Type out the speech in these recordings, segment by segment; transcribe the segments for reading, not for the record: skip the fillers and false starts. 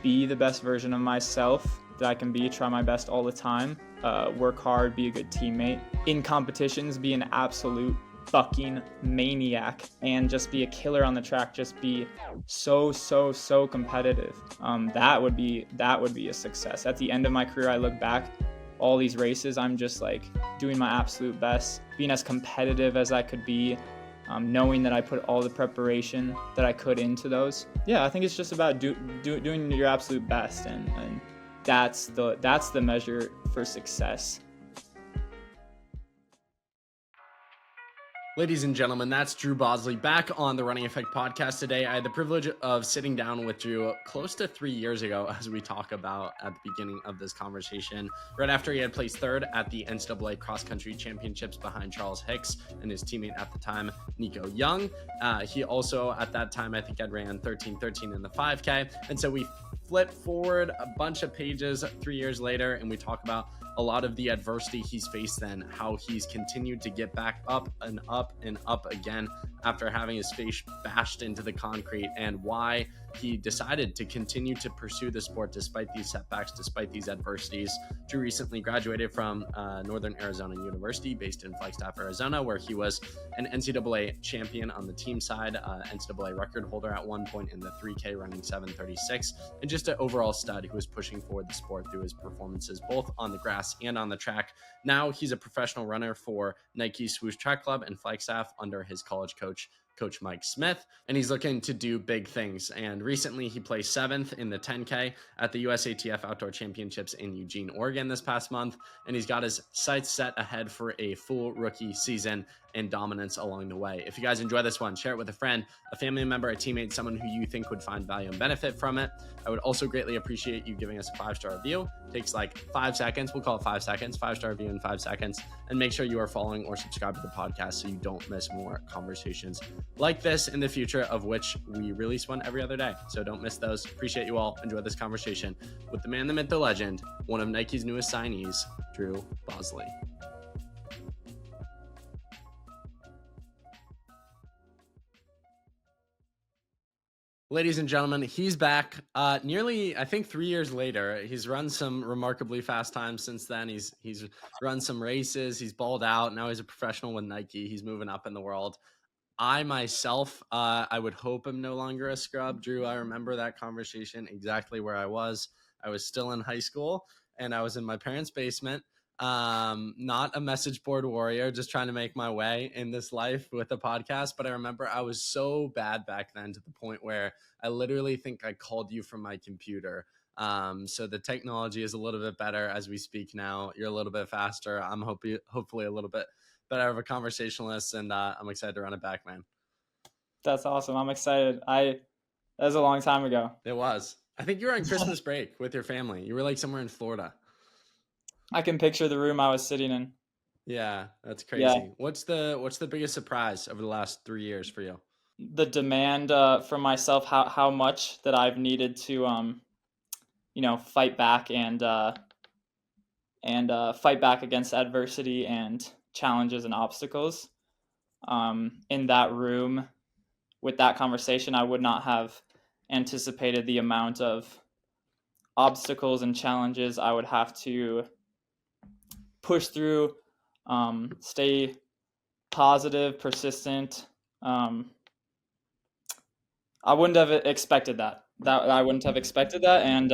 be the best version of myself that I can be, try my best all the time, work hard, be a good teammate. In competitions, be an absolute fucking maniac and just be a killer on the track, just be so competitive. That would be a success. At the end of my career, I look back, all these races, I'm just like doing my absolute best, being as competitive as I could be, knowing that I put all the preparation that I could into those. Yeah, I think it's just about doing your absolute best, and that's the measure for success. Ladies and gentlemen, that's Drew Bosley back on the Running Effect podcast today. I had the privilege of sitting down with Drew close to 3 years ago, as we talk about at the beginning of this conversation, right after he had placed third at the NCAA Cross Country Championships behind Charles Hicks and his teammate at the time, Nico Young. He also, at that time, I think had ran 13:13 in the 5K. And so we flip forward a bunch of pages 3 years later, and we talk about a lot of the adversity he's faced then, how he's continued to get back up and up and up again after having his face bashed into the concrete, and why he decided to continue to pursue the sport despite these setbacks, despite these adversities. Drew recently graduated from Northern Arizona University, based in Flagstaff, Arizona, where he was an NCAA champion on the team side, NCAA record holder at one point in the 3K, running 7:36, and just an overall stud who was pushing forward the sport through his performances, both on the grass and on the track. Now he's a professional runner for Nike Swoosh Track Club in Flagstaff under his college coach Mike Smith, and he's looking to do big things. And recently he placed 7th in the 10K at the USATF Outdoor Championships in Eugene, Oregon this past month, and he's got his sights set ahead for a full rookie season and dominance along the way. If you guys enjoy this one, share it with a friend, a family member, a teammate, someone who you think would find value and benefit from it. I would also greatly appreciate you giving us a 5-star review. It takes like 5 seconds. We'll call it 5 seconds, 5-star review in 5 seconds. And make sure you are following or subscribe to the podcast so you don't miss more conversations like this in the future, of which we release one every other day. So don't miss those. Appreciate you all. Enjoy this conversation with the man, the myth, the legend, one of Nike's newest signees, Drew Bosley. Ladies and gentlemen, he's back nearly, I think, 3 years later. He's run some remarkably fast times since then. He's run some races. He's balled out. Now he's a professional with Nike. He's moving up in the world. I myself, I would hope I'm no longer a scrub. Drew, I remember that conversation exactly where I was. I was still in high school, and I was in my parents' basement. Not a message board warrior, just trying to make my way in this life with a podcast. But I remember I was so bad back then, to the point where I literally think I called you from my computer. So the technology is a little bit better as we speak now. You're a little bit faster. I'm hopefully a little bit better of a conversationalist, and I'm excited to run it back, man. That's awesome. I'm excited. That was a long time ago. It was. I think you were on Christmas break with your family. You were like somewhere in Florida. I can picture the room I was sitting in. Yeah, that's crazy. Yeah. What's the biggest surprise over the last 3 years for you? The demand from myself, how much that I've needed to fight back and fight back against adversity and challenges and obstacles. In that room with that conversation, I would not have anticipated the amount of obstacles and challenges I would have to push through, stay positive, persistent. I wouldn't have expected that. I wouldn't have expected that, and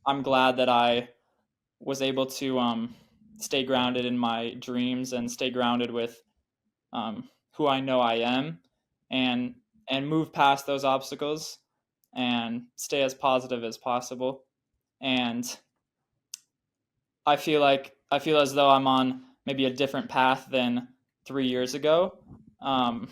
I'm glad that I was able to stay grounded in my dreams and stay grounded with who I know I am, and move past those obstacles and stay as positive as possible. And I feel as though I'm on maybe a different path than 3 years ago, and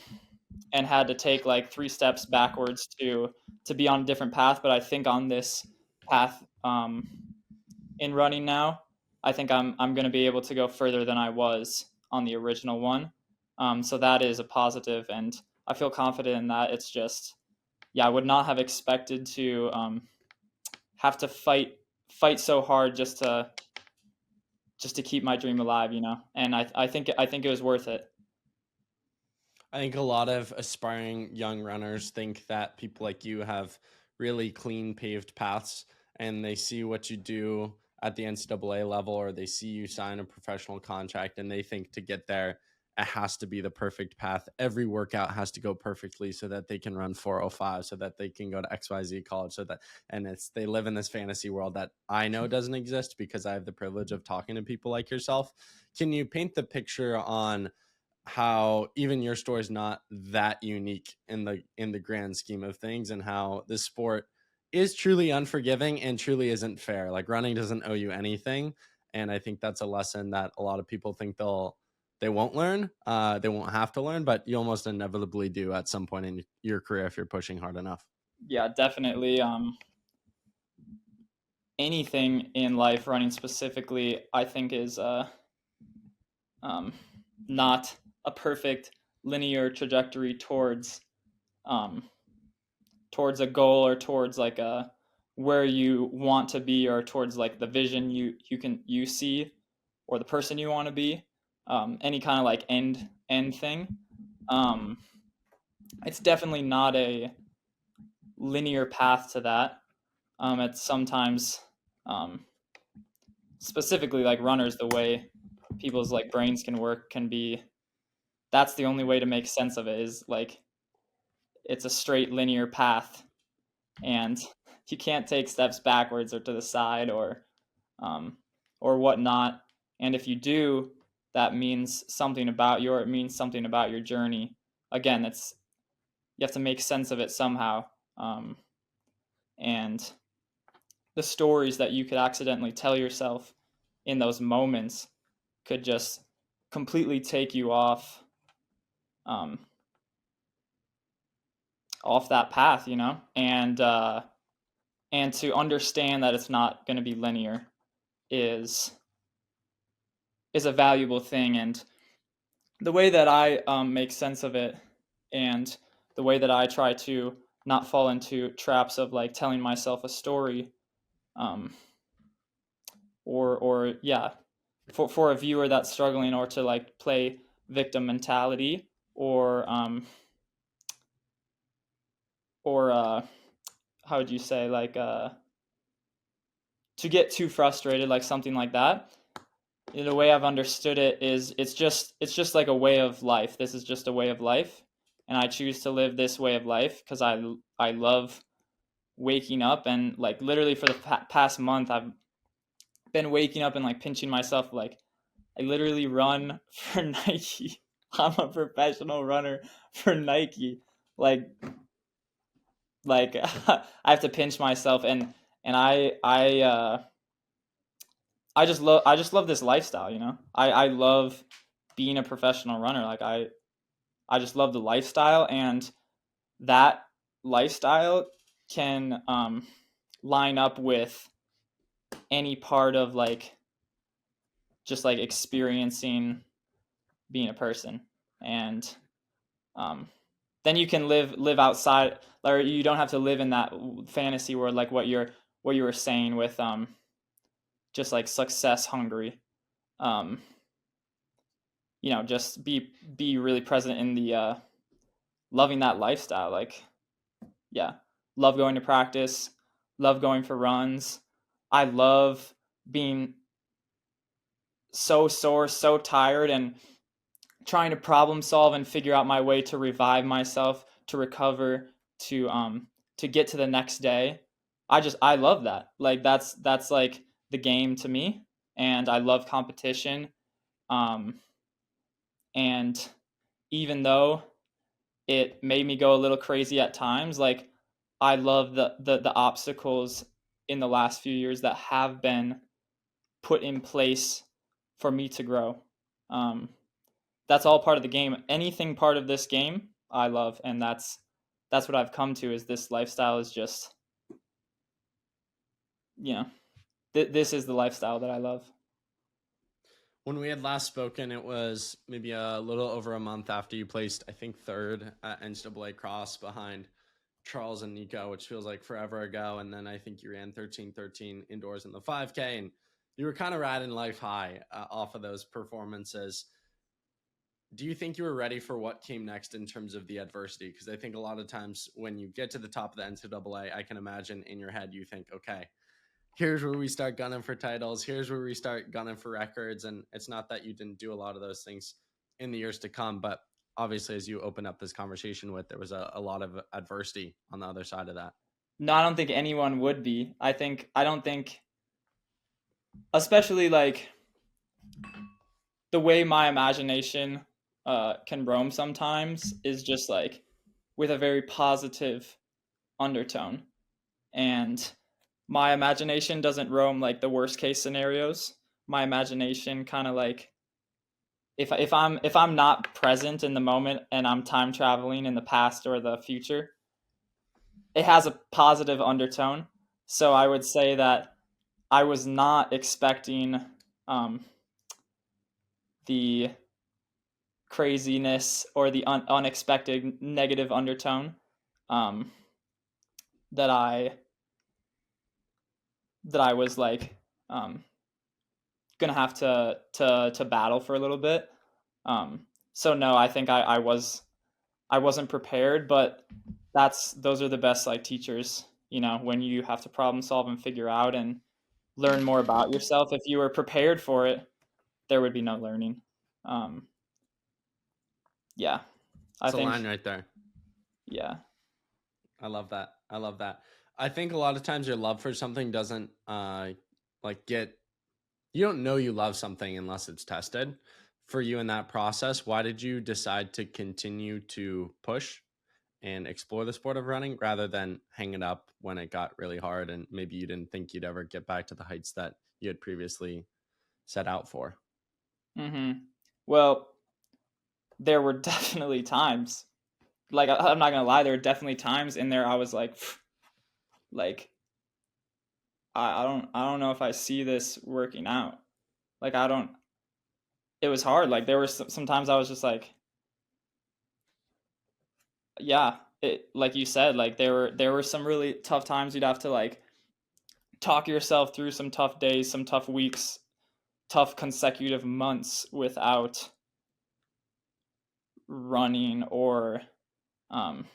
had to take like 3 steps backwards to be on a different path. But I think on this path in running now, I think I'm going to be able to go further than I was on the original one. So that is a positive, and I feel confident in that. It's just, I would not have expected to have to fight so hard just to keep my dream alive, and I think it was worth it. I think a lot of aspiring young runners think that people like you have really clean paved paths, and they see what you do at the NCAA level, or they see you sign a professional contract, and they think to get there, it has to be the perfect path. Every workout has to go perfectly so that they can run 405, so that they can go to XYZ college, and they live in this fantasy world that I know doesn't exist because I have the privilege of talking to people like yourself. Can you paint the picture on how even your story is not that unique in the grand scheme of things, and how this sport is truly unforgiving and truly isn't fair? Like, running doesn't owe you anything, and I think that's a lesson that a lot of people think they won't learn, they won't have to learn, but you almost inevitably do at some point in your career if you're pushing hard enough. Yeah, definitely. Anything in life, running specifically, I think is um, not a perfect linear trajectory um, towards a goal, or towards like a where you want to be, or towards like the vision you see, or the person you want to be. Any kind of like end thing. Um, it's definitely not a linear path to that. It's sometimes um, specifically like runners, the way people's like brains can work can be, that's the only way to make sense of it, is like it's a straight linear path, and you can't take steps backwards or to the side, um, or whatnot. And if you do, that means something about it means something about your journey. Again, it's, you have to make sense of it somehow. And the stories that you could accidentally tell yourself in those moments could just completely take you um, off that path, and to understand that it's not going to be linear is a valuable thing. And the way that I make sense of it, and the way that I try to not fall into traps of like telling myself a story, um, or yeah, for a viewer that's struggling, or to like play victim mentality, or how would you say, like to get too frustrated, like something like that. The way I've understood it is, it's just like a way of life. This is just a way of life, and I choose to live this way of life because I love waking up, and like literally for the past month I've been waking up and like pinching myself, like I literally run for Nike. I'm a professional runner for Nike. Like like I have to pinch myself, and I just love this lifestyle, I love being a professional runner. Like I just love the lifestyle, and that lifestyle can line up with any part of like just like experiencing being a person. And um, then you can live outside, or you don't have to live in that fantasy world, like what you were saying with just like success hungry. um, just be really present in the loving that lifestyle. Like, yeah, love going to practice, love going for runs. I love being so sore, so tired, and trying to problem solve and figure out my way to revive myself, to recover, to get to the next day. I love that. Like that's like the game to me, and I love competition. Um, and even though it made me go a little crazy at times, like I love the obstacles in the last few years that have been put in place for me to grow. Um, that's all part of the game. Anything part of this game, I love, and that's what I've come to. Is this lifestyle is just, you know, this is the lifestyle that I love. When we had last spoken, it was maybe a little over a month after you placed, I think, third at NCAA Cross behind Charles and Nico, which feels like forever ago. And then I think you ran 13:13 indoors in the 5K, and you were kind of riding life high off of those performances. do you think you were ready for what came next in terms of the adversity? Because I think a lot of times when you get to the top of the NCAA, I can imagine in your head, you think, okay, here's where we start gunning for titles. Here's where we start gunning for records. And it's not that you didn't do a lot of those things in the years to come, but obviously, as you open up this conversation with, there was a lot of adversity on the other side of that. No, I don't think anyone would be. I don't think, especially like the way my imagination can roam sometimes is just like with a very positive undertone. And my imagination doesn't roam like the worst case scenarios. My imagination kind of like if I'm not present in the moment and I'm time traveling in the past or the future, it has a positive undertone. So I would say that I was not expecting the craziness or the unexpected negative undertone um, that I was like gonna have to battle for a little bit. So no, I think I wasn't prepared, but those are the best like teachers, when you have to problem solve and figure out and learn more about yourself. If you were prepared for it, there would be no learning. Yeah, I It's a think, line right there. yeah. I love that. I love that. I think a lot of times your love for something doesn't you don't know you love something unless it's tested. For you in that process, why did you decide to continue to push and explore the sport of running rather than hang it up when it got really hard and maybe you didn't think you'd ever get back to the heights that you had previously set out for? Well, there were definitely times, like I'm not gonna lie, there were definitely times in there I was like, like I don't know if I see this working out. Like I don't. It was hard. Like there were sometimes I was just like, yeah, like you said, like there were some really tough times you'd have to like talk yourself through some tough days, some tough weeks, tough consecutive months without running, or um,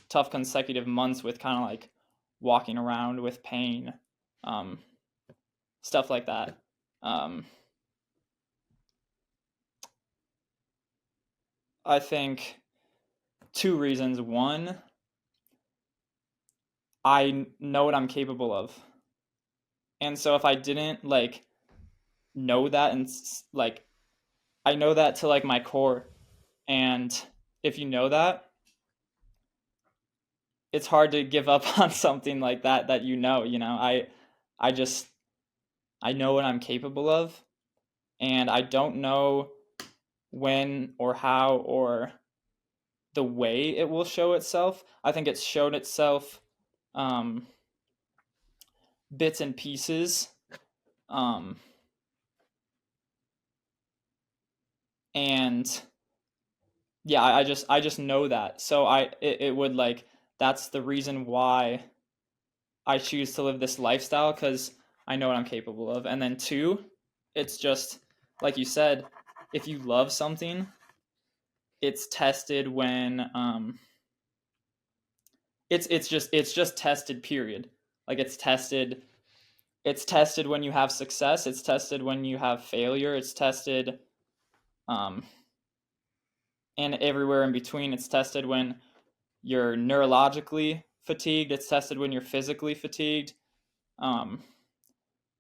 tough consecutive months with kind of like walking around with pain, um, stuff like that. I think two reasons. One, I know what I'm capable of. And so if I didn't like know that and like I know that to like my core, and if you know that, it's hard to give up on something like that I just I know what I'm capable of, and I don't know when or how or the way it will show itself. I think it's shown itself um bits and pieces, um and yeah, I just know that. So it would like that's the reason why I choose to live this lifestyle, because I know what I'm capable of. And then two, it's just like you said, if you love something, it's tested when it's just tested, period. Like it's tested when you have success, it's tested when you have failure, it's tested um and everywhere in between. It's tested when you're neurologically fatigued, it's tested when you're physically fatigued. Um,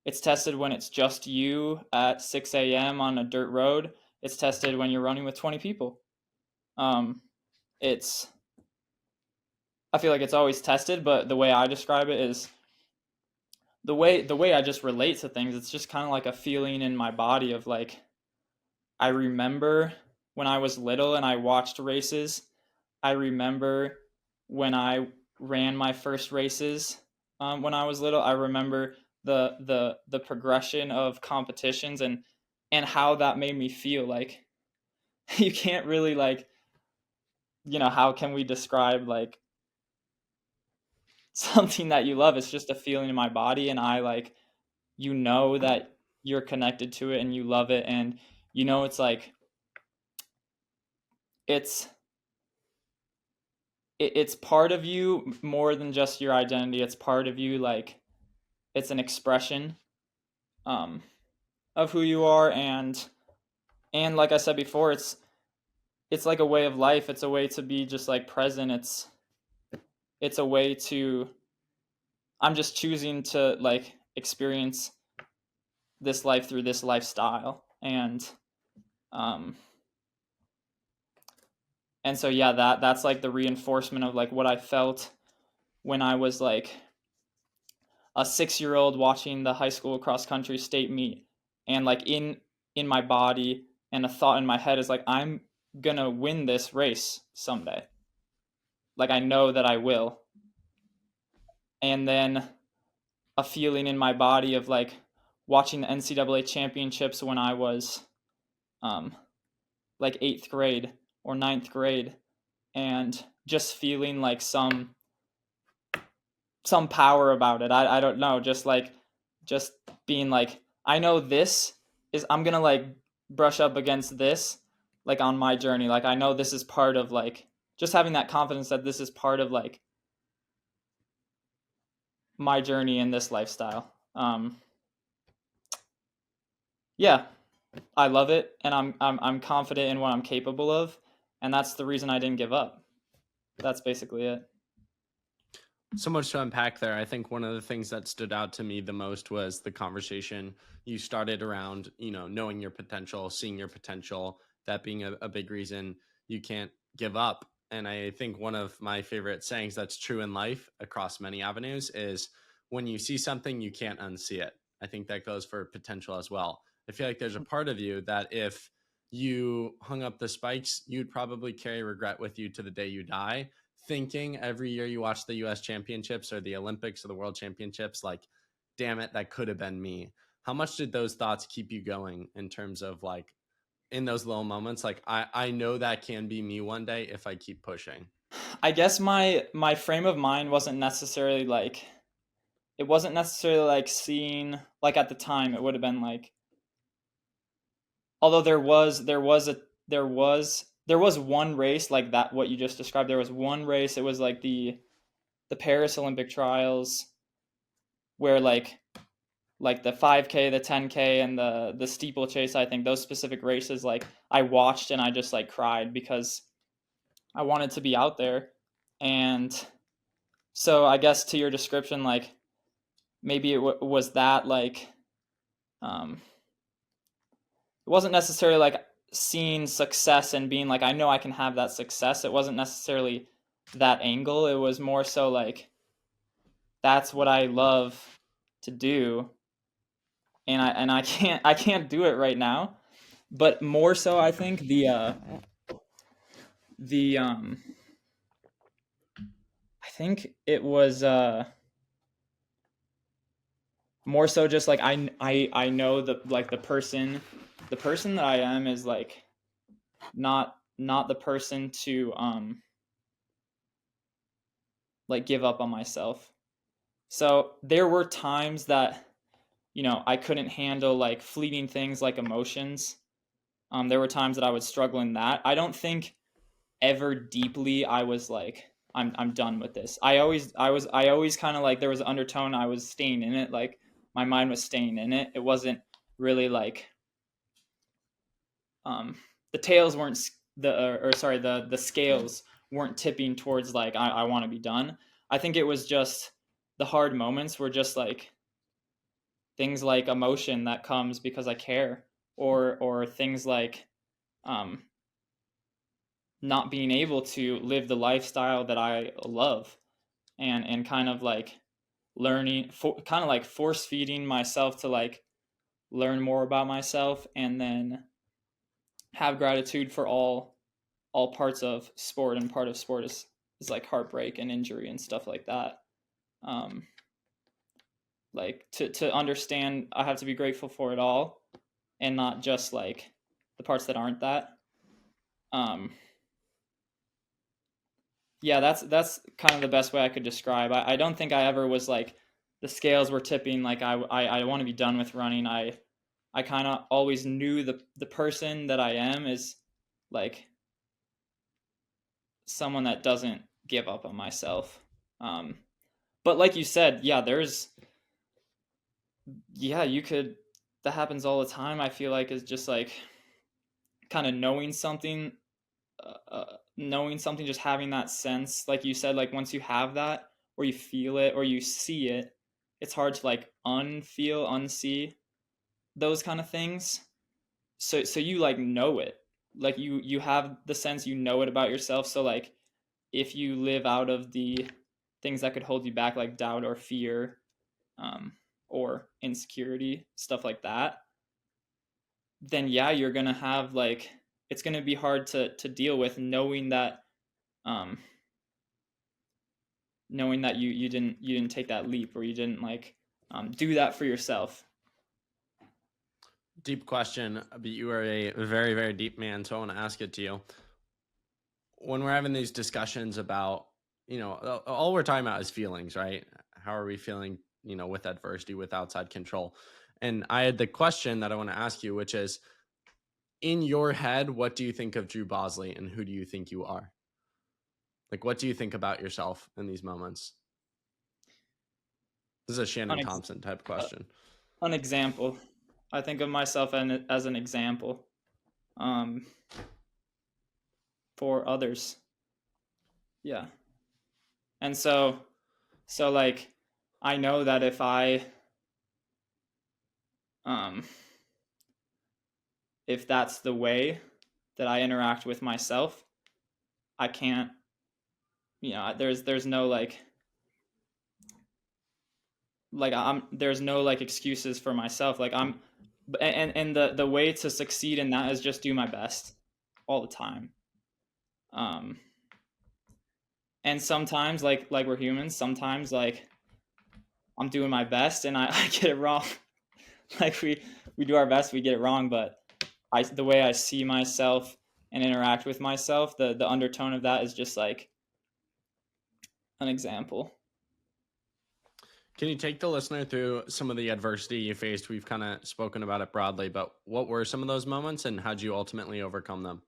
it's tested when it's just you at 6 a.m. on a dirt road. It's tested when you're running with 20 people. Um, it's I feel like it's always tested, but the way I describe it is the way I just relate to things. It's just kind of like a feeling in my body of like I remember when I was little and I watched races. I remember when I ran my first races when I was little. I remember the progression of competitions and how that made me feel. Like you can't really like how can we describe like something that you love? It's just a feeling in my body, and I like that you're connected to it and you love it, and it's like it's it's part of you more than just your identity. It's part of you, like it's an expression um, of who you are, and like I said before, it's like a way of life. It's a way to be just like present. It's a way to, I'm just choosing to like experience this life through this lifestyle, um and so yeah, that's like the reinforcement of like what I felt when I was like a 6-year old watching the high school cross country state meet, and like in my body, and a thought in my head is like, I'm gonna win this race someday, like I know that I will. And then a feeling in my body of like watching the NCAA championships when I was um like 8th grade or 9th grade, and just feeling like some power about it. I don't know, just being like, I know this is, I'm gonna like brush up against this like on my journey. Like I know this is part of like, just having that confidence that this is part of like my journey in this lifestyle. Yeah, I love it, and I'm confident in what I'm capable of, and that's the reason I didn't give up. That's basically it. So much to unpack there. I think one of the things that stood out to me the most was the conversation you started around, knowing your potential, seeing your potential, that being a big reason you can't give up. And I think one of my favorite sayings that's true in life across many avenues is, when you see something, you can't unsee it. I think that goes for potential as well. I feel like there's a part of you that if you hung up the spikes, you'd probably carry regret with you to the day you die, thinking every year you watch the US championships or the Olympics or the world championships, like, damn it, that could have been me. How much did those thoughts keep you going in terms of like, in those little moments, like, I know that can be me one day if I keep pushing? I guess my frame of mind wasn't necessarily like, it wasn't necessarily like seeing, like at the time it would have been like, although there was one race like that, what you just described. There was one race, it was like the Paris Olympic trials, where like the 5K, the 10K, and the steeplechase, I think those specific races, like I watched and I just like cried because I wanted to be out there. And so I guess to your description, like maybe it was that, like it wasn't necessarily like seeing success and being like, I know I can have that success. It wasn't necessarily that angle. It was more so like, that's what I love to do, and I can't do it right now. But more so, I think the I think it was more so just like, I know the, like the person that I am is like not the person to like give up on myself. So there were times that, I couldn't handle like fleeting things like emotions. There were times that I would struggle in that. I don't think ever deeply I was like, I'm done with this. I always kind of like, there was an undertone, I was staying in it, like my mind was staying in it. It wasn't really like, um the tails weren't or sorry, the scales weren't tipping towards like, I want to be done. I think it was just the hard moments were just like things like emotion that comes because I care, or things like um not being able to live the lifestyle that I love, and kind of like learning, kind of like force feeding myself to like learn more about myself, and then have gratitude for all parts of sport. And part of sport is like heartbreak and injury and stuff like that. um like to understand, I have to be grateful for it all, and not just like the parts that aren't that. um yeah, that's kind of the best way I could describe. I don't think I ever was like, the scales were tipping like, I want to be done with running. I kind of always knew the person that I am is like someone that doesn't give up on myself. But like you said, you could, that happens all the time. I feel like is just like kind of knowing something, just having that sense, like you said, like once you have that, or you feel it, or you see it, it's hard to like unsee those kind of things. So you like know it, like you have the sense, you know it about yourself. So like if you live out of the things that could hold you back, like doubt or fear, um, or insecurity, stuff like that, then yeah, you're gonna have like, it's gonna be hard to deal with, um, knowing that you didn't take that leap, or you didn't like do that for yourself. Deep question, but you are a very, very deep man, so I want to ask it to you. When we're having these discussions about, all we're talking about is feelings, right? How are we feeling, with adversity, with outside control? And I had the question that I want to ask you, which is, in your head, what do you think of Drew Bosley, and who do you think you are? Like, what do you think about yourself in these moments? This is a Shannon An, Thompson type question. an example. I think of myself as an example, um, for others. Yeah. And so like, I know that um, if that's the way that I interact with myself, I can't, there's no there's no like excuses for myself. Like the way to succeed in that is just do my best all the time. Um, and sometimes like we're humans, sometimes like I'm doing my best and I get it wrong. Like we do our best, we get it wrong, but the way I see myself and interact with myself, the undertone of that is just like an example. Can you take the listener through some of the adversity you faced? We've kind of spoken about it broadly, but what were some of those moments, and how'd you ultimately overcome them?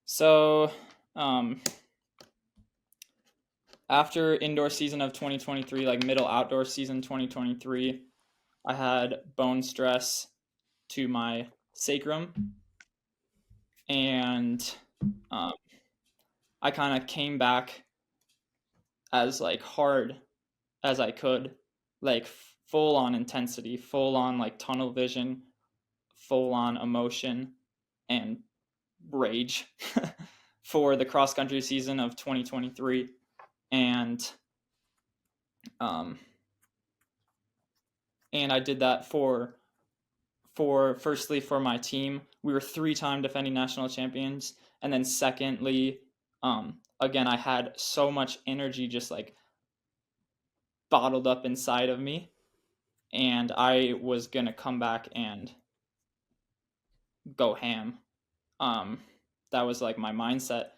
So, after indoor season of 2023, like middle outdoor season 2023, I had bone stress to my sacrum, and I kind of came back as like hard as I could, like full on intensity, full on like tunnel vision, full on emotion and rage for the cross country season of 2023. And and I did that for firstly for my team. We were 3-time defending national champions, and then secondly, again, I had so much energy just like bottled up inside of me, and I was gonna come back and go ham. That was like my mindset,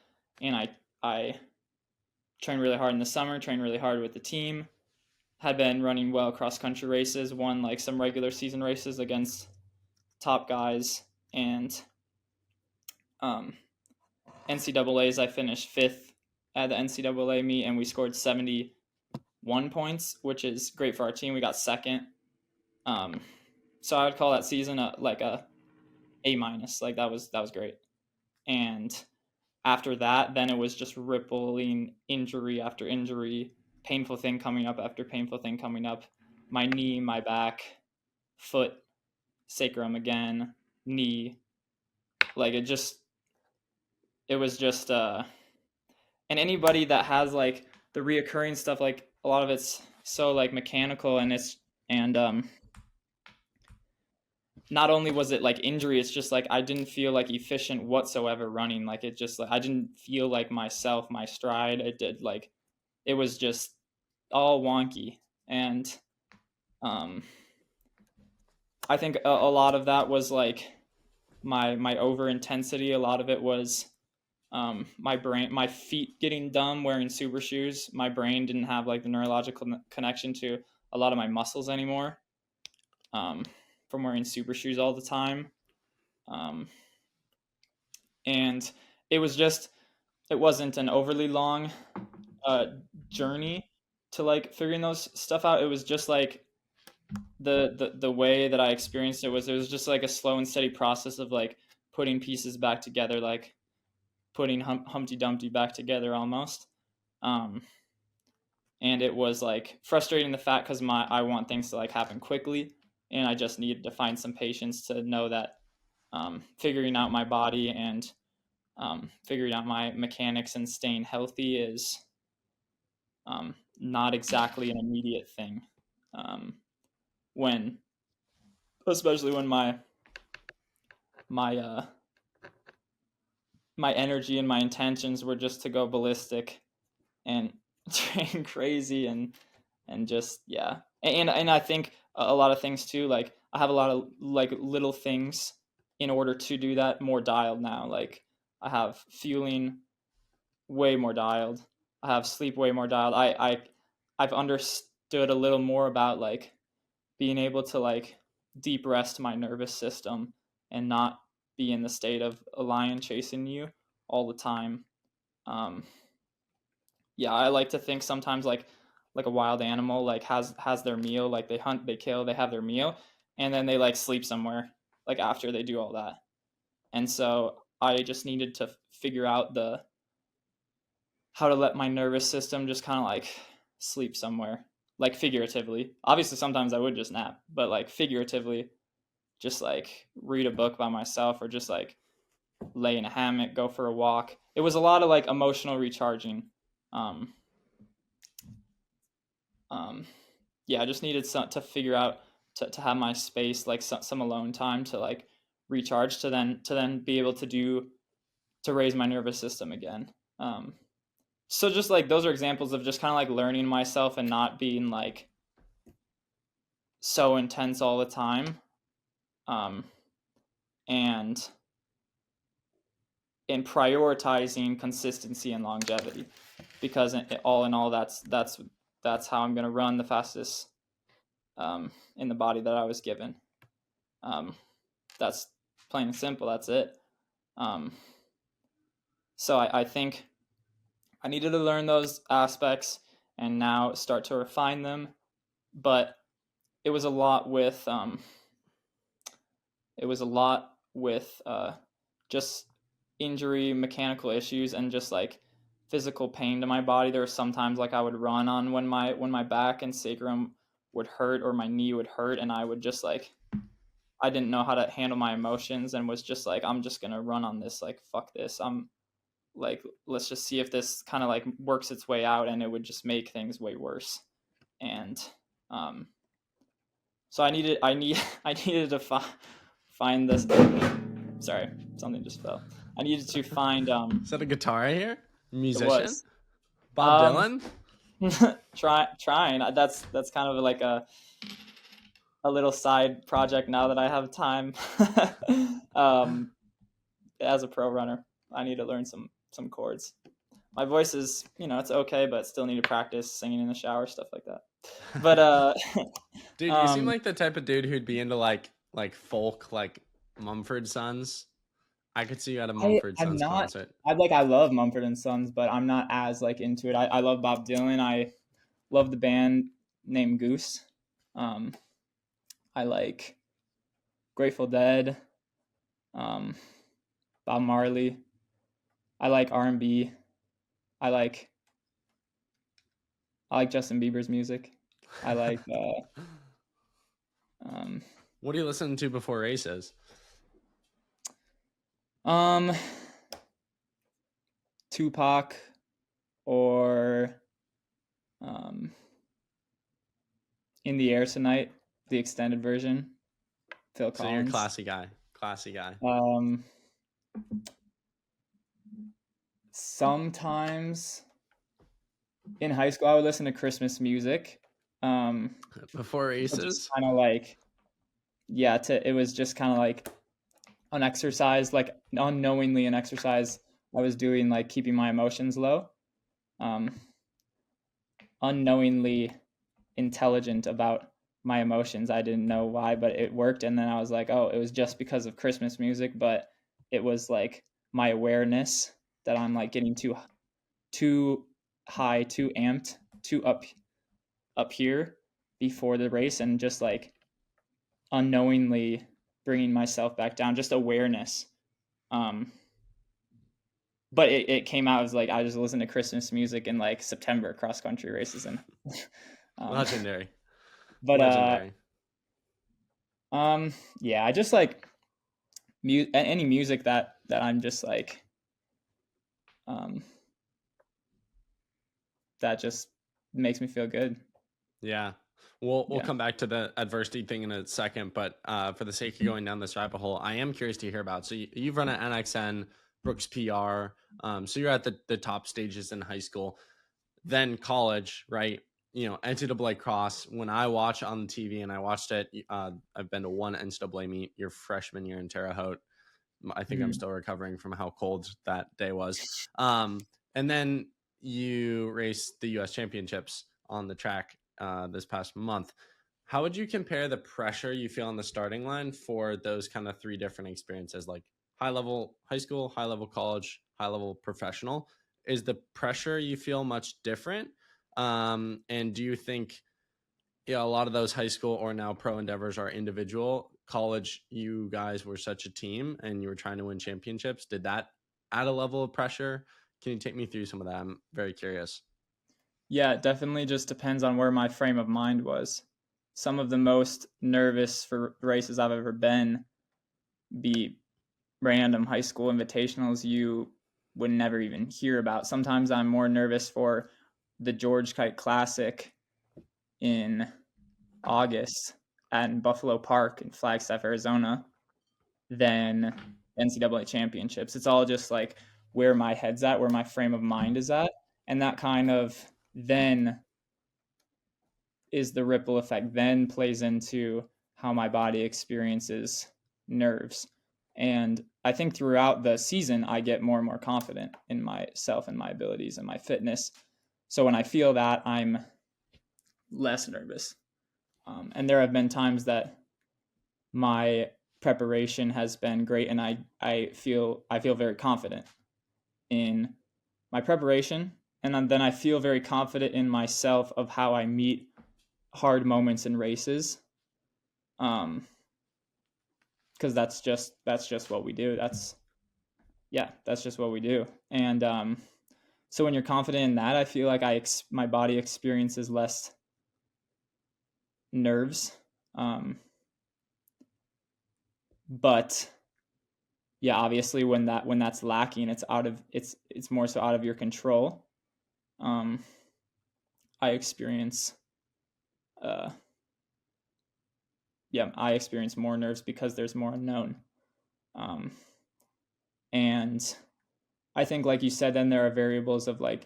and I trained really hard in the summer, trained really hard with the team, had been running well cross country races, won like some regular season races against top guys, and NCAA's I finished 5th at the NCAA meet, and we scored 71 points, which is great for our team. We got second. So I would call that season like a A-. Like that was great. And after that, then it was just rippling injury after injury, painful thing coming up after painful thing coming up. My knee, my back, foot, sacrum again, knee. Like it was just and anybody that has like the reoccurring stuff, like a lot of it's so like mechanical, and not only was it like injury, it's just like I didn't feel like efficient whatsoever running. Like it just like I didn't feel like myself, my stride. It did like it was just all wonky. And I think a lot of that was like my over intensity. A lot of it was my feet getting dumb wearing super shoes. My brain didn't have like the neurological connection to a lot of my muscles anymore, from wearing super shoes all the time. And it was just it wasn't an overly long journey to like figuring those stuff out. It was just like the way that I experienced it was just like a slow and steady process of like putting pieces back together, like putting Humpty Dumpty back together almost. Um, and it was like frustrating the fact because I want things to like happen quickly, and I just needed to find some patience to know that figuring out my body and figuring out my mechanics and staying healthy is not exactly an immediate thing. When, especially when my my energy and my intentions were just to go ballistic and train crazy and just yeah. And I think a lot of things too. Like I have a lot of like little things in order to do that more dialed now. Like I have fueling way more dialed. I have sleep way more dialed. I've understood a little more about like being able to like deep rest my nervous system and not be in the state of a lion chasing you all the time. Um, yeah, I like to think sometimes like a wild animal like has their meal, like they hunt, they kill, they have their meal, and then they like sleep somewhere like after they do all that. And so I just needed to figure out the how to let my nervous system just kind of like sleep somewhere, like figuratively. Obviously, sometimes I would just nap, but like figuratively, just like read a book by myself or just like lay in a hammock, go for a walk. It was a lot of like emotional recharging. Um, yeah, I just needed to figure out to have my space, like some alone time to like recharge to then be able to raise my nervous system again. So just like those are examples of just kind of like learning myself and not being like so intense all the time. Um, and in prioritizing consistency and longevity, because all in all, that's how I'm going to run the fastest in the body that I was given. That's plain and simple. That's it. So I think I needed to learn those aspects and now start to refine them. But it was a lot with just injury, mechanical issues, and just like physical pain to my body. There were sometimes like I would run on when my back and sacrum would hurt or my knee would hurt, and I would just like I didn't know how to handle my emotions and was just like I'm just gonna run on this, like fuck this. I'm like let's just see if this kind of like works its way out, and it would just make things way worse. And so I needed to find this. Sorry, something just fell. I needed to find. Is that a guitar right here? It Musician? was Bob Dylan? trying. That's kind of like a little side project now that I have time. As a pro runner, I need to learn some chords. My voice is, it's okay, but still need to practice singing in the shower, stuff like that. But dude, you seem like the type of dude who'd be into like folk, like Mumford Sons. I could see you at a Mumford I'm Sons not. concert. I love Mumford and Sons, but I'm not as like into it. I love Bob Dylan. I love the band named Goose. I like Grateful Dead. Bob Marley. I like R&B. I like Justin Bieber's music. I like. What do you listen to before races? Tupac or In the Air Tonight, the extended version. Phil Collins. So you're a classy guy. Classy guy. Sometimes in high school I would listen to Christmas music. Before races? Kind of like, yeah, it was just kind of like an exercise, like unknowingly an exercise I was doing, like keeping my emotions low. Unknowingly intelligent about my emotions. I didn't know why, but it worked. And then I was like, oh, it was just because of Christmas music, but it was like my awareness that I'm like getting too high, too amped, too up here before the race, and just like unknowingly bringing myself back down, just awareness. But it came out as like I just listened to Christmas music in like September cross country races, and um, Legendary. but Legendary. yeah, I just like any music that I'm just like um that just makes me feel good. Yeah. We'll Yeah. come back to the adversity thing in a second, but for the sake of going down this rabbit hole, I am curious to hear about. So you've run an NXN, Brooks PR. So you're at the top stages in high school, then college, right? NCAA cross. When I watch on the TV, and I watched it, I've been to one NCAA meet your freshman year in Terre Haute. I think I'm Mhm. still recovering from how cold that day was. And then you raced the U.S. Championships on the track this past month. How would you compare the pressure you feel on the starting line for those kind of three different experiences, like high level high school, high level college, high level professional? Is the pressure you feel much different? And do you think a lot of those high school or now pro endeavors are individual? College, you guys were such a team and you were trying to win championships. Did that add a level of pressure? Can you take me through some of that? I'm very curious. Yeah, it definitely just depends on where my frame of mind was. Some of the most nervous for races I've ever been be random high school invitationals you would never even hear about. Sometimes I'm more nervous for the George Kite Classic in August at Buffalo Park in Flagstaff, Arizona, than NCAA championships. It's all just like where my head's at, where my frame of mind is at. And that kind of then is the ripple effect, then plays into how my body experiences nerves. And I think throughout the season, I get more and more confident in myself and my abilities and my fitness. So when I feel that, I'm less nervous. And there have been times that my preparation has been great, and I feel very confident in my preparation, and then I feel very confident in myself of how I meet hard moments in races. Because that's just what we do. That's just what we do. And so when you're confident in that, I feel like my body experiences less nerves. But yeah, obviously when that's lacking, it's more so out of your control. Um, I experience uh, I experience more nerves because there's more unknown. Um, and I think, like you said, then there are variables of like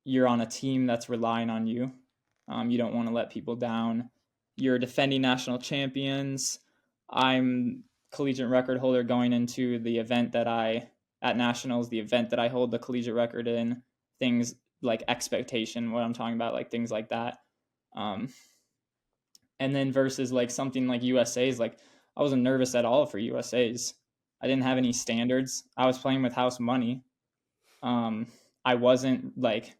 you're on a team that's relying on you. You don't want to let people down. You're defending national champions. I'm collegiate record holder going into the event at nationals, the event that I hold the collegiate record in. Things like expectation, what I'm talking about, like things like that. Um, and then versus like something like USA's, like I wasn't nervous at all for USA's. I didn't have any standards. I was playing with house money. Um, I wasn't like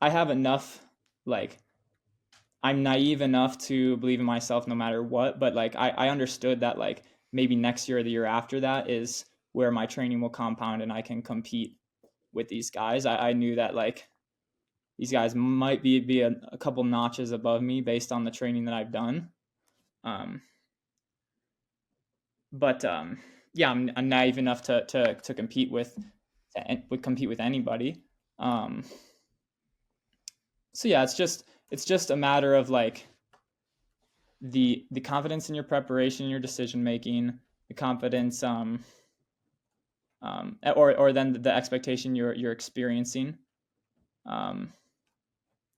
I have enough like I'm naive enough to believe in myself no matter what, but like I understood that like maybe next year or the year after that is where my training will compound and I can compete with these guys. I knew that like these guys might be a couple notches above me based on the training that I've done. Um, but yeah, I'm naive enough to compete with anybody. Um, so yeah, it's just a matter of like the confidence in your preparation, your decision making, the confidence, or then the expectation you're experiencing, um,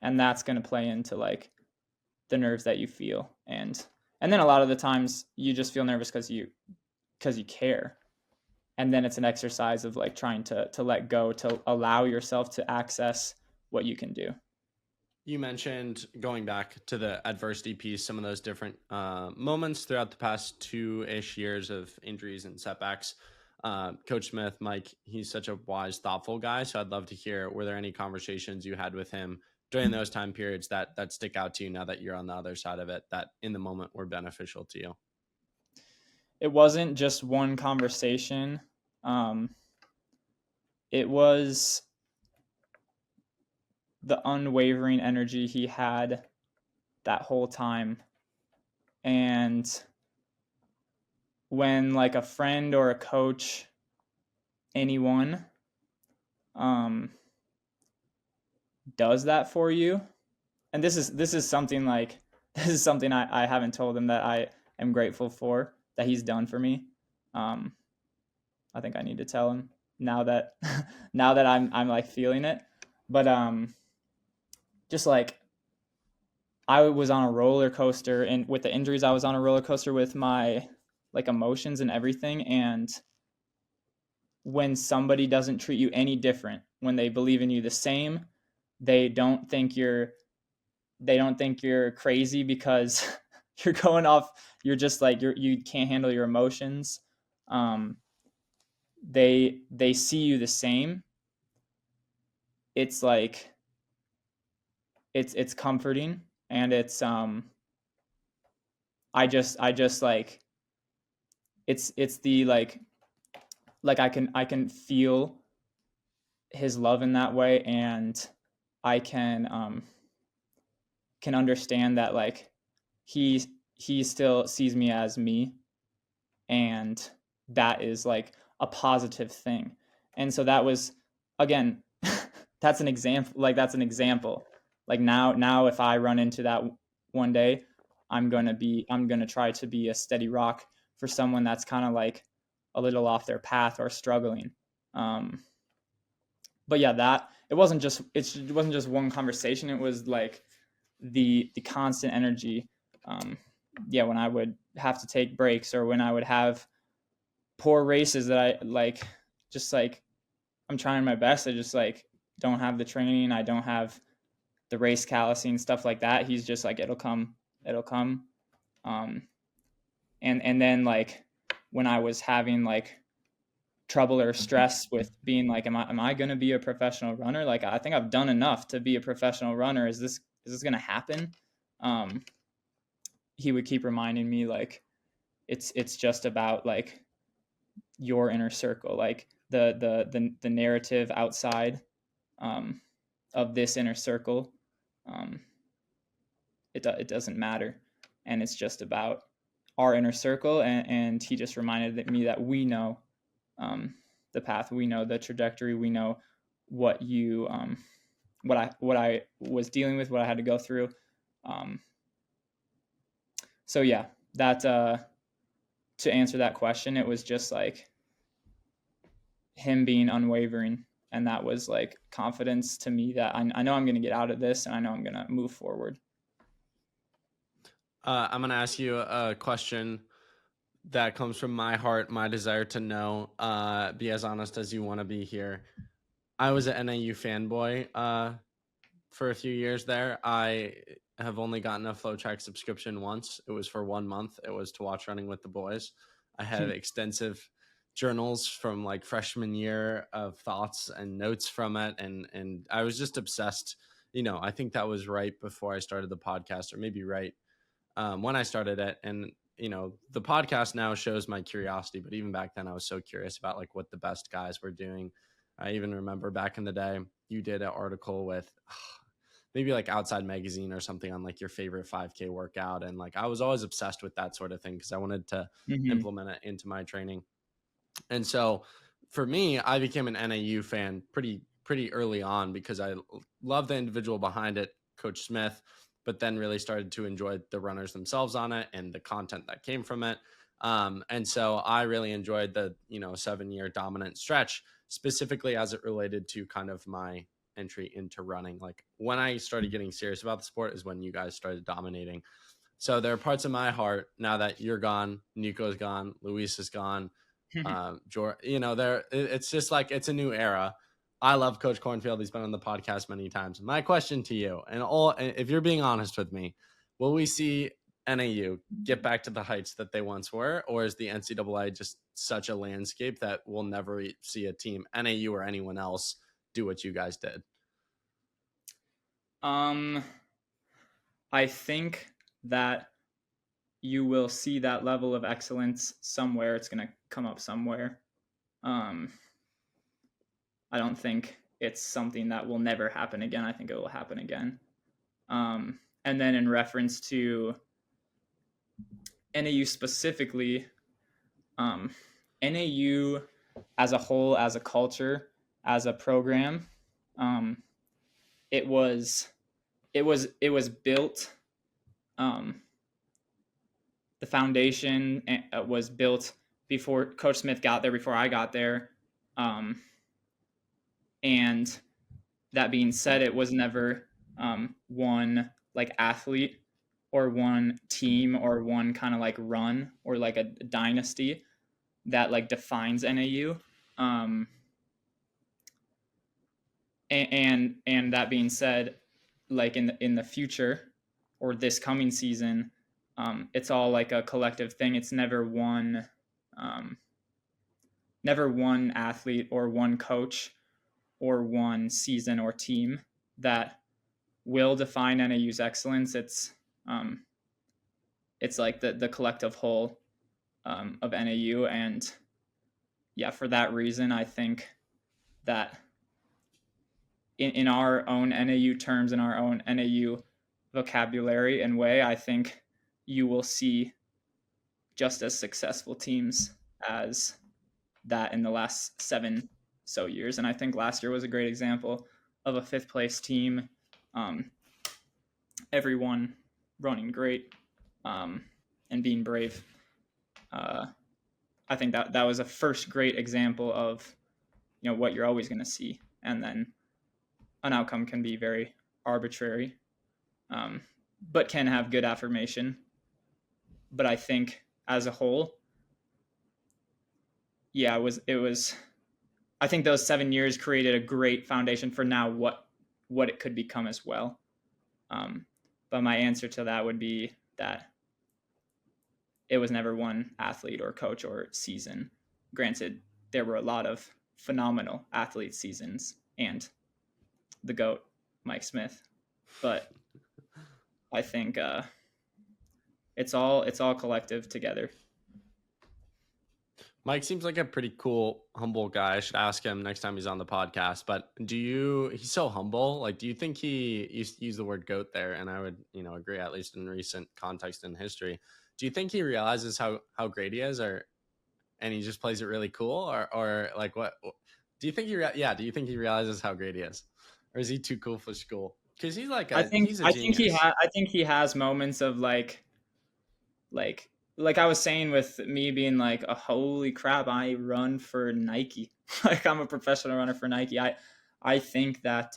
and that's going to play into like the nerves that you feel, and then a lot of the times you just feel nervous because you care, and then it's an exercise of like trying to let go, to allow yourself to access what you can do. You mentioned going back to the adversity piece, some of those different moments throughout the past 2-ish years of injuries and setbacks. Coach Smith, Mike, he's such a wise, thoughtful guy. So I'd love to hear, were there any conversations you had with him during those time periods that stick out to you now that you're on the other side of it, that in the moment were beneficial to you? It wasn't just one conversation. It was the unwavering energy he had that whole time. And when like a friend or a coach, anyone, does that for you, and this is something like this is something I haven't told him that I am grateful for that he's done for me. I think I need to tell him now that now that I'm like feeling it. But just like I was on a roller coaster, and with the injuries I was on a roller coaster with my like emotions and everything. And when somebody doesn't treat you any different, when they believe in you the same, they don't think you're crazy because you're going off, you're just like you can't handle your emotions. um they see you the same. It's like it's comforting, and it's I just like it's the like I can feel his love in that way. And I can understand that like he he still sees me as me, and that is like a positive thing. And so that was, again, that's an example. Like now if I run into that one day, I'm going to try to be a steady rock for someone that's kind of like a little off their path or struggling. But yeah, that it wasn't just one conversation. It was like the constant energy. Yeah, when I would have to take breaks, or when I would have poor races that I like, just like I'm trying my best, I just like don't have the training, I don't have the race callousing, stuff like that. He's just like, it'll come. um and then like when I was having like trouble or stress with being like, am I going to be a professional runner? Like, I think I've done enough to be a professional runner. Is this going to happen? um he would keep reminding me like it's just about like your inner circle, like the narrative outside um of this inner circle. um it doesn't matter, and it's just about our inner circle. And he just reminded me that we know the path, we know the trajectory, we know what you what I was dealing with, what I had to go through. um so yeah, that to answer that question, it was just like him being unwavering, and that was like confidence to me that I know I'm going to get out of this, and I know I'm going to move forward. I'm going to ask you a question that comes from my heart, my desire to know. Be as honest as you want to be here. I was an NAU fanboy for a few years there. I have only gotten a FlowTrack subscription once. It was for 1 month. It was to watch Running with the Boys. I had extensive journals from like freshman year of thoughts and notes from it, and I was just obsessed. I think that was right before I started the podcast, or maybe right when I started it. And the podcast now shows my curiosity, but even back then I was so curious about like what the best guys were doing. I even remember back in the day, you did an article with maybe like Outside Magazine or something on like your favorite 5K workout. And like, I was always obsessed with that sort of thing because I wanted to Mm-hmm. implement it into my training. And so for me, I became an NAU fan pretty early on because I love the individual behind it, Coach Smith, but then really started to enjoy the runners themselves on it and the content that came from it. And so I really enjoyed the 7-year dominant stretch, specifically as it related to kind of my entry into running. Like when I started getting serious about the sport is when you guys started dominating. So there are parts of my heart now that you're gone, Nico's gone, Luis is gone, It's just like it's a new era. I love Coach Cornfield. He's been on the podcast many times. My question to you, and if you're being honest with me, will we see NAU get back to the heights that they once were, or is the NCAA just such a landscape that we'll never see a team, NAU or anyone else, do what you guys did? I think that you will see that level of excellence somewhere. It's going to come up somewhere. I don't think it's something that will never happen again. I think it will happen again. And then in reference to NAU specifically, NAU as a whole, as a culture, as a program, it was built. The foundation was built before Coach Smith got there, before I got there, and that being said, it was never one like athlete or one team or one kind of like run or like a dynasty that like defines NAU. And that being said, like in the future or this coming season, it's all like a collective thing. It's never one athlete or one coach or one season or team that will define NAU's excellence. It's like the collective whole of NAU, and yeah, for that reason, I think that in our own NAU terms, in our own NAU vocabulary and way, I think you will see just as successful teams as that in the last 7 so years. And I think last year was a great example of a 5th place team. Everyone running great and being brave. I think that was a first great example of, you know, what you're always going to see. And then an outcome can be very arbitrary, but can have good affirmation. But I think as a whole, yeah, it was, I think those 7 years created a great foundation for now what it could become as well. But my answer to that would be that it was never one athlete or coach or season. Granted, there were a lot of phenomenal athlete seasons and the GOAT, Mike Smith. But I think it's all collective together. Mike seems like a pretty cool, humble guy. I should ask him next time he's on the podcast. But he's so humble. Like, do you think he used the word GOAT there? And I would, agree, at least in recent context in history. Do you think he realizes how great he is, and he just plays it really cool, or like what? Do you think do you think he realizes how great he is, or is he too cool for school? Because he's like he's a genius. I think he has moments of like I was saying with me being like, oh, holy crap, I run for Nike. Like I'm a professional runner for Nike. I think that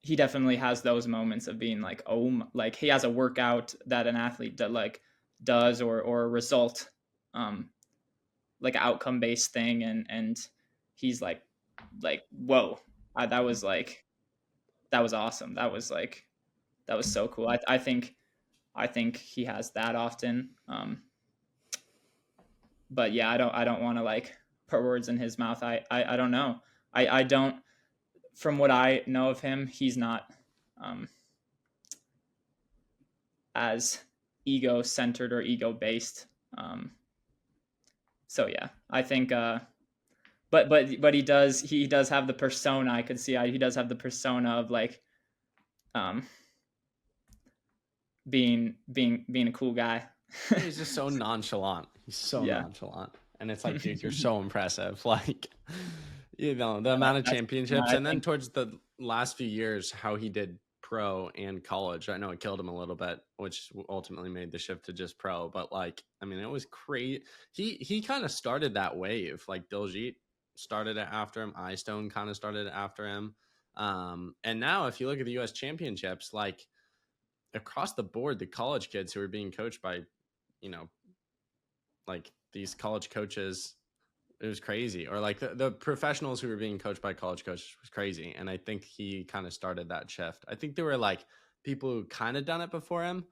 he definitely has those moments of being like, oh, like he has a workout that an athlete that like does or a result, like an outcome based thing, and he's like whoa, that was awesome. That was so cool. I think he has that often. But yeah, I don't want to like put words in his mouth. I don't know. I don't, from what I know of him, he's not as ego centered or ego based. So yeah, I think but he does have the persona. I could see he does have the persona of like being a cool guy. He's just so nonchalant. He's so nonchalant. And it's like, dude, you're so impressive. Like, the amount of championships. And then towards the last few years, how he did pro and college. I know it killed him a little bit, which ultimately made the shift to just pro. But like, I mean, it was crazy. He kind of started that wave. Like Diljit started it after him. Eyestone kind of started it after him. And now if you look at the US championships, like across the board, the college kids who are being coached by, like these college coaches it was crazy. Or like the professionals who were being coached by college coaches was crazy. And I think he kind of started that shift. I think there were like people who kind of done it before him,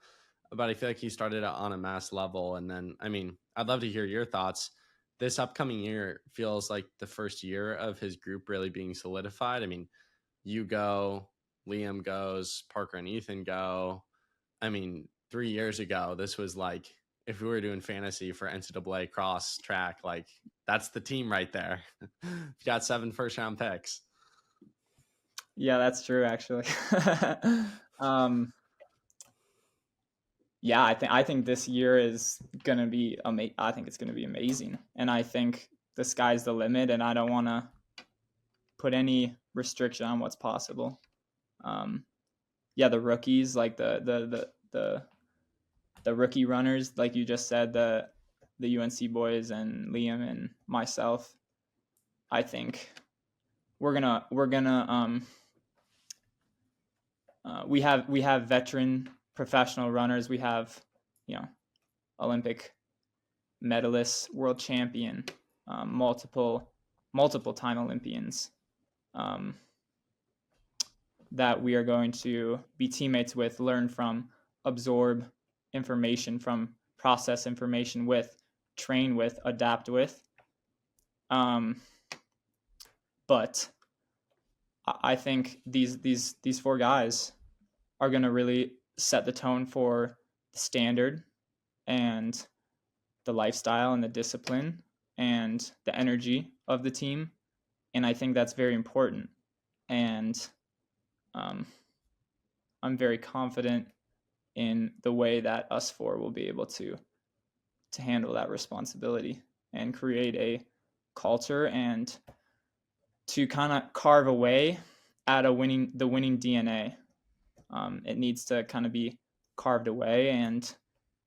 but I feel like he started it on a mass level. And then, I mean, I'd love to hear your thoughts. This upcoming year feels like the first year of his group really being solidified. I mean, you go, Liam goes, Parker and Ethan go. I mean, 3 years ago, this was like, if we were doing fantasy for NCAA cross track, like that's the team right there. You've got 7 first-round picks. Yeah, that's true, actually. Yeah, I think this year is gonna be I think it's gonna be amazing, and I think the sky's the limit, and I don't want to put any restriction on what's possible. Yeah, the rookies, like the rookie runners, like you just said, the UNC boys and Liam and myself. I think we're gonna we have veteran professional runners. We have, Olympic medalists, world champion, multiple time Olympians, that we are going to be teammates with, learn from, absorb information from, process information with, train with, adapt with. But I think these 4 guys are going to really set the tone for the standard and the lifestyle and the discipline and the energy of the team. And I think that's very important. And I'm very confident in the way that us 4 will be able to handle that responsibility and create a culture and to kind of carve away at the winning DNA. It needs to kind of be carved away, and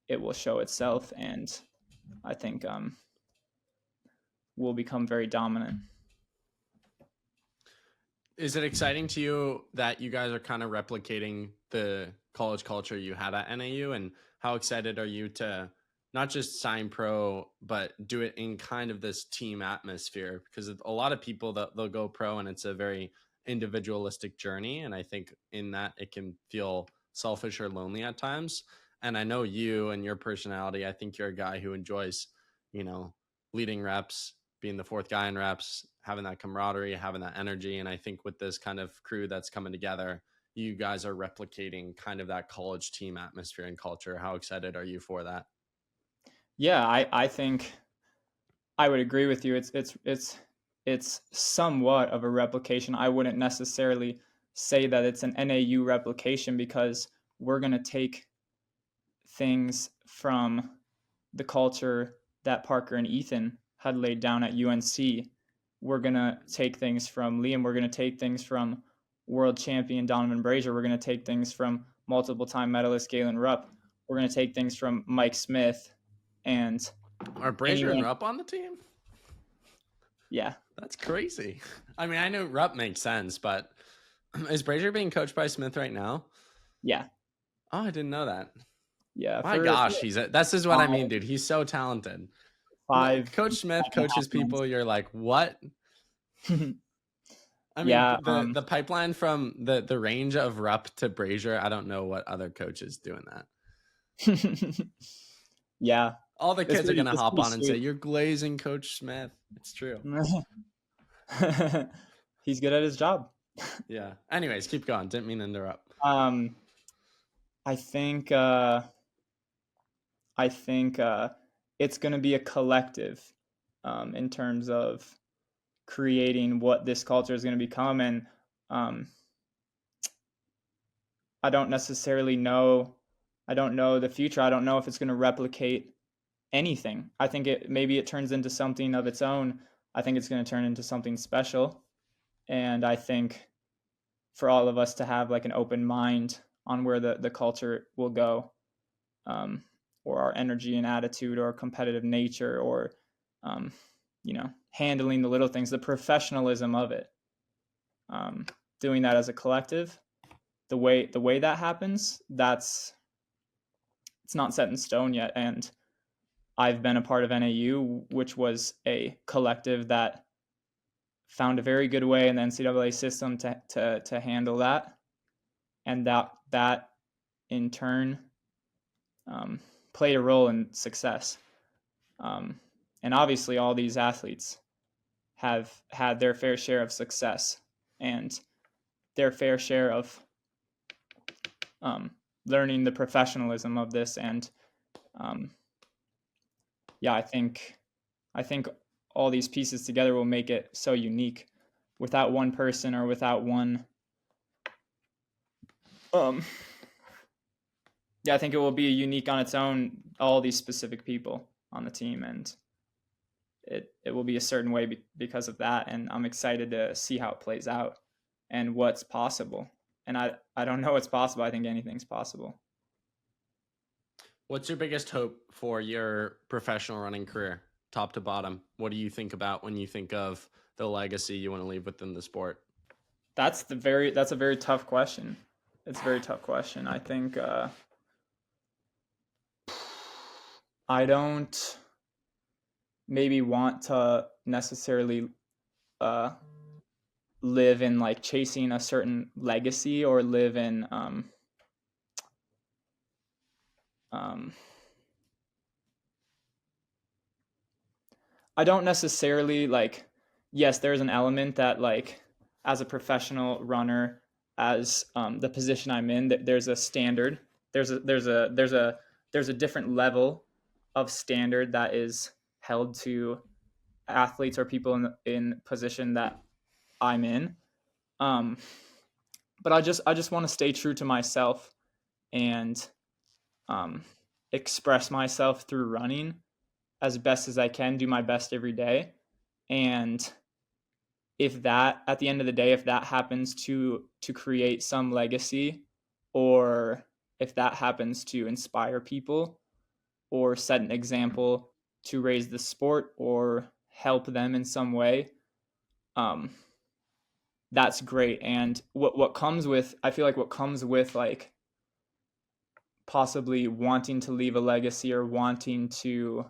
it will show itself. And I think we'll become very dominant. Is it exciting to you that you guys are kind of replicating the college culture you had at NAU? And how excited are you to not just sign pro, but do it in kind of this team atmosphere? Because a lot of people, they'll go pro and it's a very individualistic journey. And I think in that it can feel selfish or lonely at times. And I know you and your personality, I think you're a guy who enjoys, leading reps, being the 4th guy in reps, having that camaraderie, having that energy. And I think with this kind of crew that's coming together, you guys are replicating kind of that college team atmosphere and culture. How excited are you for that? Yeah, I think I would agree with you. It's somewhat of a replication. I wouldn't necessarily say that it's an NAU replication, because we're going to take things from the culture that Parker and Ethan had laid down at UNC. We're going to take things from Liam. We're going to take things from world champion Donovan Brazier. We're going to take things from multiple time medalist Galen Rupp. We're going to take things from Mike Smith. And are Brazier and Rupp on the team? Yeah. That's crazy. I mean, I know Rupp makes sense, but is Brazier being coached by Smith right now? Yeah. Oh, I didn't know that. Yeah. My gosh, this is what I mean, dude. He's so talented. Coach Smith coaches people. You're like, what? I mean, yeah, the pipeline from the range of Rupp to Brazier, I don't know what other coaches doing that. Yeah. All the kids are going to hop on and say, you're glazing Coach Smith. It's true. He's good at his job. Yeah. Anyways, keep going. Didn't mean to interrupt. I think it's going to be a collective in terms of creating what this culture is going to become. And I don't necessarily know. I don't know the future. I don't know if it's going to replicate anything. I think maybe it turns into something of its own. I think it's going to turn into something special. And I think for all of us to have like an open mind on where the culture will go, or our energy and attitude or competitive nature, or, handling the little things, the professionalism of it, doing that as a collective, the way that happens, it's not set in stone yet. And I've been a part of NAU, which was a collective that found a very good way in the NCAA system to handle that, and that in turn played a role in success. And obviously, all these athletes have had their fair share of success and their fair share of learning the professionalism of this. And yeah, I think all these pieces together will make it so unique. Without one person or without one, yeah, I think it will be unique on its own. All these specific people on the team, and it will be a certain way because of that. And I'm excited to see how it plays out and what's possible. And I don't know what's possible. I think anything's possible. What's your biggest hope for your professional running career, top to bottom? What do you think about when you think of the legacy you want to leave within the sport? That's a very tough question. It's a very tough question. I think I don't maybe want to necessarily live in like chasing a certain legacy or live in I don't necessarily like, yes, there's an element that like as a professional runner, as the position I'm in, that there's a standard, there's a different level of standard that is held to athletes or people in position that I'm in. But I just want to stay true to myself and express myself through running as best as I can, do my best every day. And if that, at the end of the day, if that happens to create some legacy, or if that happens to inspire people or set an example to raise the sport or help them in some way, that's great. And what comes with, I feel like what comes with like possibly wanting to leave a legacy or wanting to,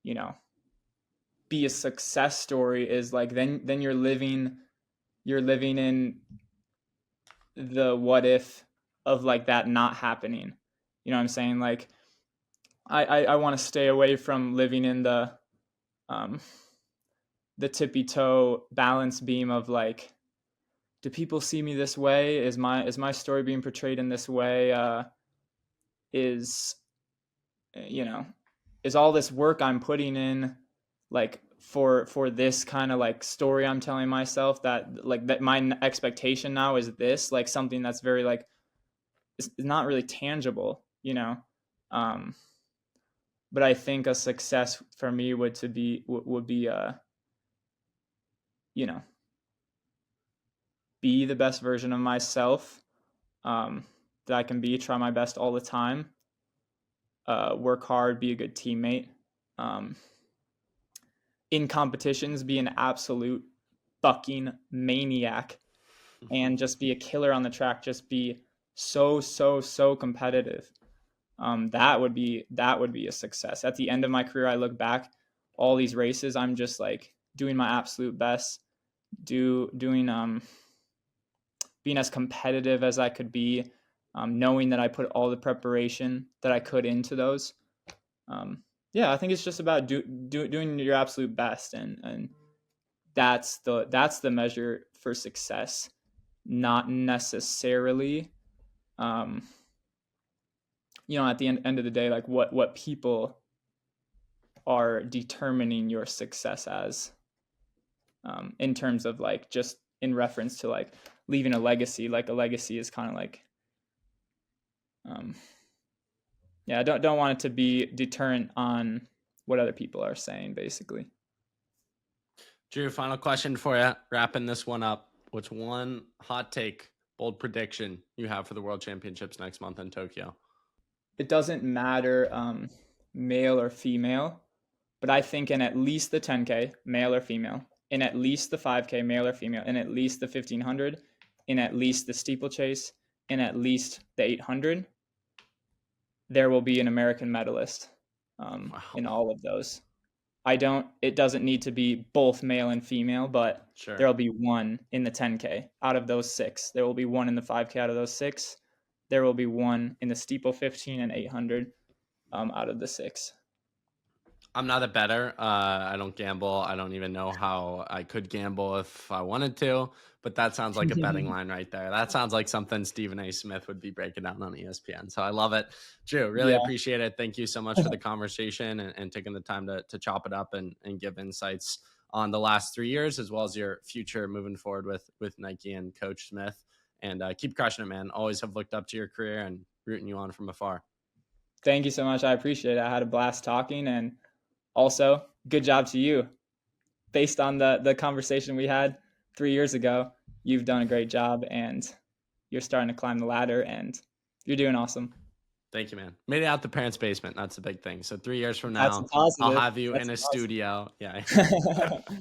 you know, be a success story is like then you're living in the what if of like that not happening. You know what I'm saying? Like I want to stay away from living in the tippy toe balance beam of like, do people see me this way? Is my story being portrayed in this way? Is is all this work I'm putting in like for this kind of like story I'm telling myself that my expectation now is this, like something that's very like it's not really tangible, but I think a success for me would be be the best version of myself that I can be, try my best all the time, work hard, be a good teammate, in competitions, be an absolute fucking maniac, and just be a killer on the track, just be so competitive. That would be a success. At the end of my career, I look back, all these races, I'm just like doing my absolute best, doing being as competitive as I could be, knowing that I put all the preparation that I could into those. Yeah, I think it's just about doing your absolute best, and that's the measure for success, not necessarily, at the end of the day, like what people are determining your success as, in terms of like just in reference to like leaving a legacy. Like a legacy is kind of like, yeah, I don't want it to be deterrent on what other people are saying, basically. Drew, final question for you, wrapping this one up. What's one hot take, bold prediction you have for the World Championships next month in Tokyo? It doesn't matter male or female, but I think in at least the 10K, male or female, in at least the 5K, male or female, in at least the 1500, in at least the steeplechase, in at least the 800, there will be an American medalist. in Wow. all of those. It doesn't need to be both male and female, but Sure. there'll be one in the 10K out of those 6. There will be one in the 5K out of those 6. There will be one in the steeple 15 and 800 out of the 6. I'm not a bettor. I don't gamble. I don't even know how I could gamble if I wanted to, but that sounds like a betting line right there. That sounds like something Stephen A. Smith would be breaking down on ESPN. So I love it. Drew, really Yeah. appreciate it. Thank you so much for the conversation and taking the time to chop it up and give insights on the last 3 years, as well as your future moving forward with Nike and Coach Smith. And keep crushing it, man. Always have looked up to your career and rooting you on from afar. Thank you so much. I appreciate it. I had a blast talking, and also good job to you. Based on the conversation we had 3 years ago, you've done a great job, and you're starting to climb the ladder, and you're doing awesome. Thank you, man. Made it out the parents' basement. That's the big thing. So 3 years from That's a now, I'll positive. have you That's in a a studio. Yeah. positive.